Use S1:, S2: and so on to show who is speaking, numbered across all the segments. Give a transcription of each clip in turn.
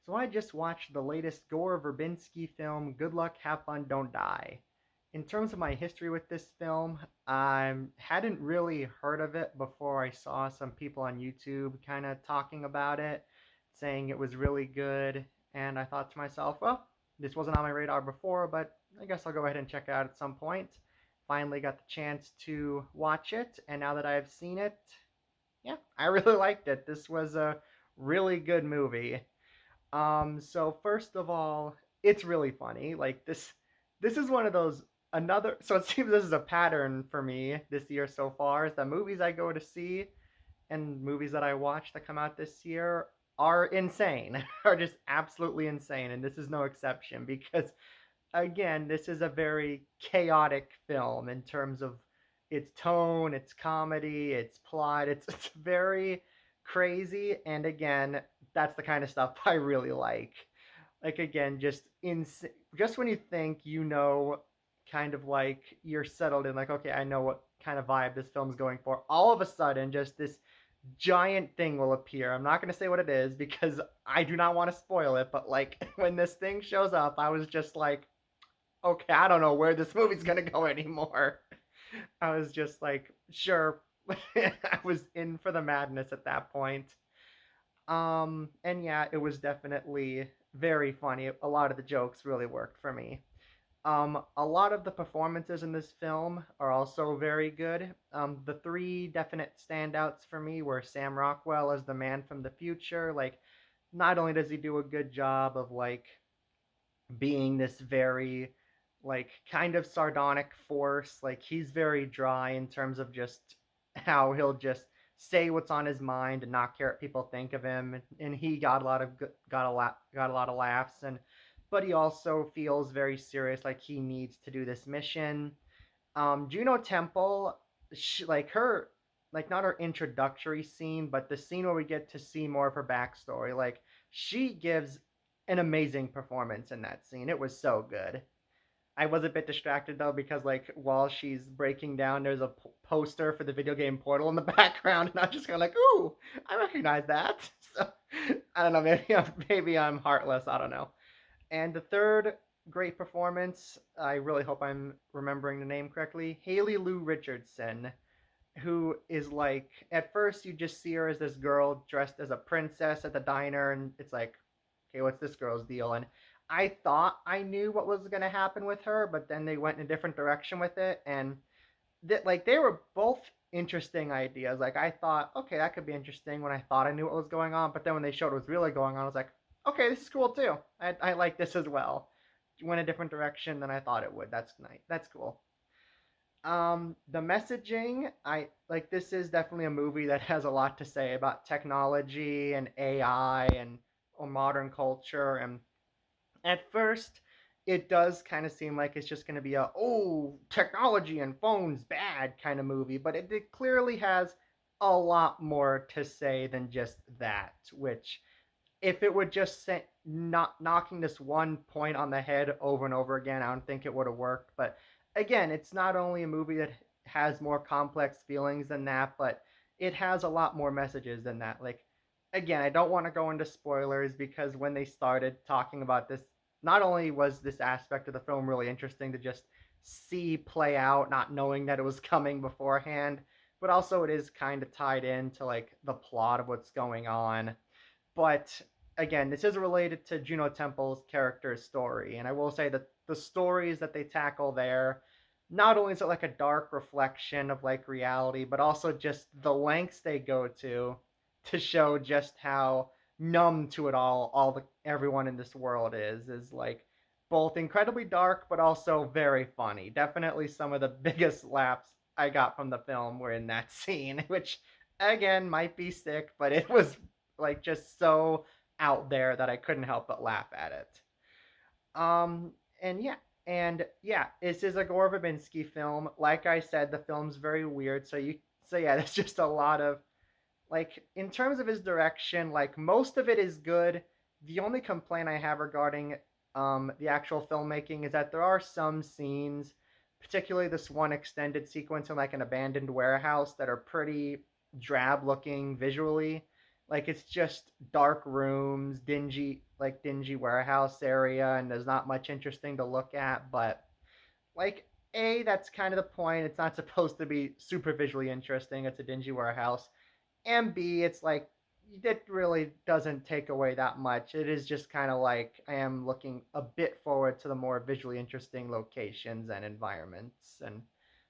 S1: So I just watched the latest Gore Verbinski film, Good Luck, Have Fun, Don't Die. In terms of my history with this film, I hadn't really heard of it before I saw some people on YouTube kind of talking about it, saying it was really good. And I thought to myself, well, this wasn't on my radar before, but I guess I'll go ahead and check it out at some point. Finally got the chance to watch it, and now that I've seen it, yeah, I really liked it. This was a really good movie. So first of all, it's really funny. This is one of those another. So it seems this is a pattern for me this year so far. Is the movies I go to see and movies that I watch that come out this year are insane, are just absolutely insane, and this is no exception because again, this is a very chaotic film in terms of its tone, its comedy, its plot. It's very crazy, and again, that's the kind of stuff I really like. Like again, just when you think you know, kind of like you're settled in, like okay, I know what kind of vibe this film's going for. All of a sudden, just this giant thing will appear. I'm not going to say what it is because I do not want to spoil it, but like when this thing shows up, I was just like, okay, I don't know where this movie's gonna go anymore. I was just like, sure. I was in for the madness at that point. And yeah, it was definitely very funny. A lot of the jokes really worked for me. A lot of the performances in this film are also very good. The three definite standouts for me were Sam Rockwell as the man from the future. Like, not only does he do a good job of like being this very like kind of sardonic force. Like he's very dry in terms of just how he'll just say what's on his mind and not care what people think of him. And he got a lot of got a lot of laughs. And but he also feels very serious, like he needs to do this mission. Juno Temple, like her, like not her introductory scene, but the scene where we get to see more of her backstory. Like she gives an amazing performance in that scene. It was so good. I was a bit distracted though because like while she's breaking down, there's a poster for the video game Portal in the background, and I'm just kind of like, ooh, I recognize that. So I don't know, maybe I'm heartless. I don't know. And the third great performance, I really hope I'm remembering the name correctly, Haley Lou Richardson, who is like, at first you just see her as this girl dressed as a princess at the diner, and it's like, okay, what's this girl's deal? And I thought I knew what was going to happen with her, but then they went in a different direction with it, and like they were both interesting ideas. Like I thought, okay, that could be interesting when I thought I knew what was going on, but then when they showed what was really going on, I was like, okay, this is cool too. I like this as well. It went a different direction than I thought it would. That's nice. That's cool. The messaging, I like. This is definitely a movie that has a lot to say about technology and AI and modern culture. And at first, it does kind of seem like it's just going to be a oh technology and phones bad kind of movie, but it clearly has a lot more to say than just that. Which, if it would just say, not knocking this one point on the head over and over again, I don't think it would have worked. But again, it's not only a movie that has more complex feelings than that, but it has a lot more messages than that. Like, again, I don't want to go into spoilers because when they started talking about this, not only was this aspect of the film really interesting to just see play out, not knowing that it was coming beforehand, but also it is kind of tied into like the plot of what's going on. But again, this is related to Juno Temple's character's story, and I will say that the stories that they tackle there, not only is it like a dark reflection of like reality, but also just the lengths they go to show just how numb to it all the everyone in this world is like both incredibly dark but also very funny. Definitely some of the biggest laughs I got from the film were in that scene, which again might be sick, but it was like just so out there that I couldn't help but laugh at it. Um, and yeah, this is a Gore Verbinski film. Like I said, the film's very weird. So yeah, there's just a lot of like in terms of his direction, like most of it is good. The only complaint I have regarding the actual filmmaking is that there are some scenes, particularly this one extended sequence in like an abandoned warehouse, that are pretty drab looking visually. Like it's just dark rooms, dingy warehouse area, and there's not much interesting to look at. But like A, that's kind of the point. It's not supposed to be super visually interesting. It's a dingy warehouse. And B, it's like it really doesn't take away that much. It is just kind of like I am looking a bit forward to the more visually interesting locations and environments and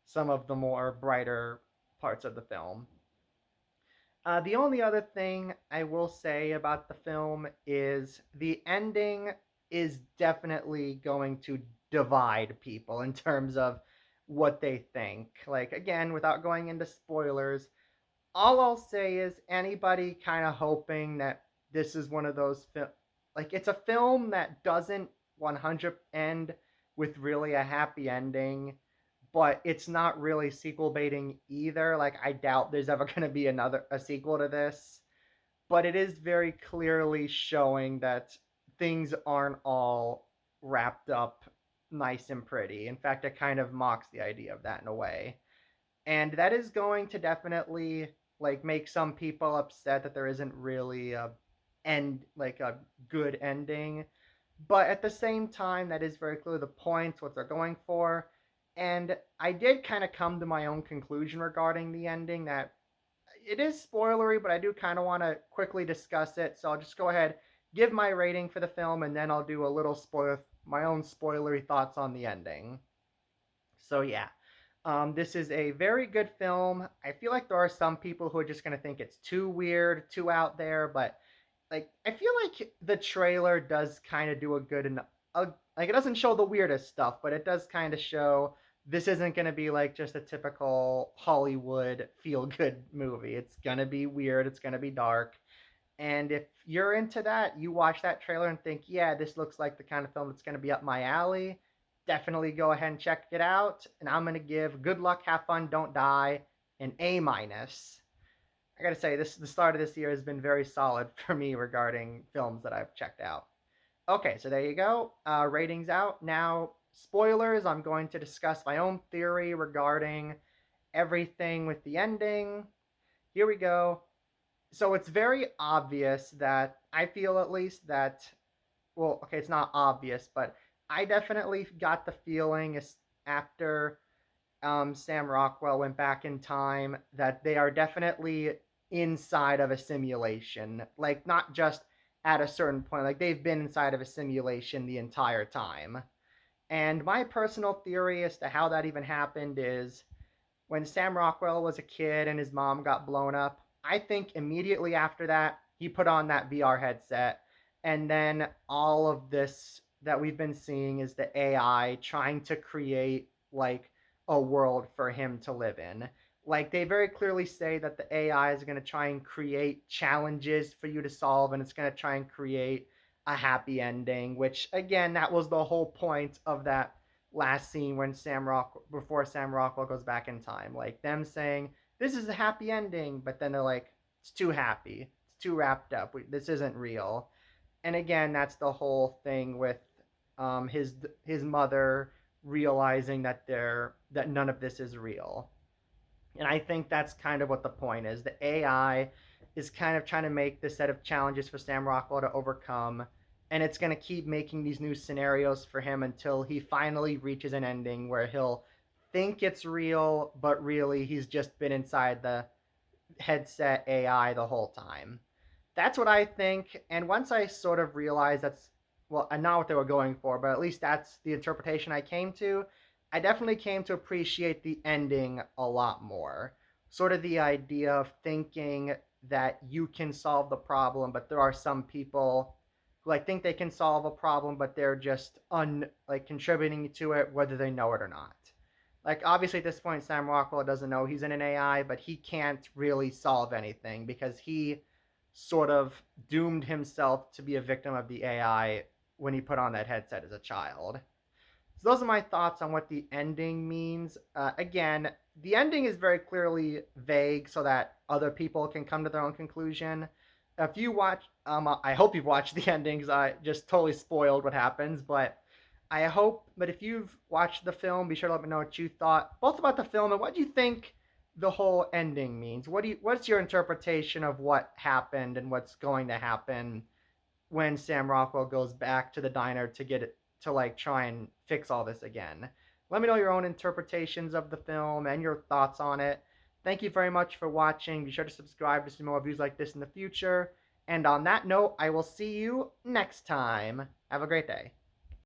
S1: some of the more brighter parts of the film. The only other thing I will say about the film is the ending is definitely going to divide people in terms of what they think. Like, again, without going into spoilers, all I'll say is anybody kind of hoping that this is one of those like it's a film that doesn't 100 end with really a happy ending, but it's not really sequel baiting either. Like I doubt there's ever going to be another a sequel to this, but it is very clearly showing that things aren't all wrapped up nice and pretty. In fact, it kind of mocks the idea of that in a way, and that is going to definitely like make some people upset that there isn't really a end like a good ending, but at the same time that is very clearly the point what they're going for. And I did kind of come to my own conclusion regarding the ending that it is spoilery, but I do kind of want to quickly discuss it, so I'll just go ahead, give my rating for the film, and then I'll do a little spoiler my own spoilery thoughts on the ending. So yeah, this is a very good film. I feel like there are some people who are just gonna think it's too weird, too out there, but like I feel like the trailer does kind of do a good enough. Like it doesn't show the weirdest stuff, but it does kind of show this isn't gonna be like just a typical Hollywood feel good movie. It's gonna be weird. It's gonna be dark. And if you're into that, you watch that trailer and think, yeah, this looks like the kind of film that's going to be up my alley, definitely go ahead and check it out. And I'm going to give Good Luck, Have Fun, Don't Die an A minus. I got to say, the start of this year has been very solid for me regarding films that I've checked out. Okay, so there you go. Ratings out. Now, spoilers. I'm going to discuss my own theory regarding everything with the ending. Here we go. So it's very obvious that I feel at least that, well, okay, it's not obvious, but I definitely got the feeling after Sam Rockwell went back in time that they are definitely inside of a simulation. Like, not just at a certain point, like, they've been inside of a simulation the entire time. And my personal theory as to how that even happened is when Sam Rockwell was a kid and his mom got blown up, I think immediately after that, he put on that VR headset. And then all of this that we've been seeing is the AI trying to create like a world for him to live in. Like they very clearly say that the AI is going to try and create challenges for you to solve and it's going to try and create a happy ending, which again, that was the whole point of that last scene when before Sam Rockwell goes back in time, like them saying this is a happy ending, but then they're like it's too happy, it's too wrapped up. This isn't real. And again, that's the whole thing with his mother realizing that none of this is real. And I think that's kind of what the point is. The AI is kind of trying to make this set of challenges for Sam Rockwell to overcome. And it's going to keep making these new scenarios for him until he finally reaches an ending where he'll think it's real, but really he's just been inside the headset AI the whole time. That's what I think. And once I sort of realized that's, well, not what they were going for, but at least that's the interpretation I came to, I definitely came to appreciate the ending a lot more. Sort of the idea of thinking that you can solve the problem, but there are some people who like think they can solve a problem, but they're just like contributing to it whether they know it or not. Like obviously at this point Sam Rockwell doesn't know he's in an AI, but he can't really solve anything because he sort of doomed himself to be a victim of the AI when he put on that headset as a child. So those are my thoughts on what the ending means. Again, the ending is very clearly vague so that other people can come to their own conclusion. If you watch, I hope you've watched the endings. I just totally spoiled what happens, but I hope. But if you've watched the film, be sure to let me know what you thought, both about the film and what you think the whole ending means. What's your interpretation of what happened and what's going to happen when Sam Rockwell goes back to the diner to get it to like try and fix all this again? Let me know your own interpretations of the film and your thoughts on it. Thank you very much for watching. Be sure to subscribe to see more reviews like this in the future. And on that note, I will see you next time. Have a great day.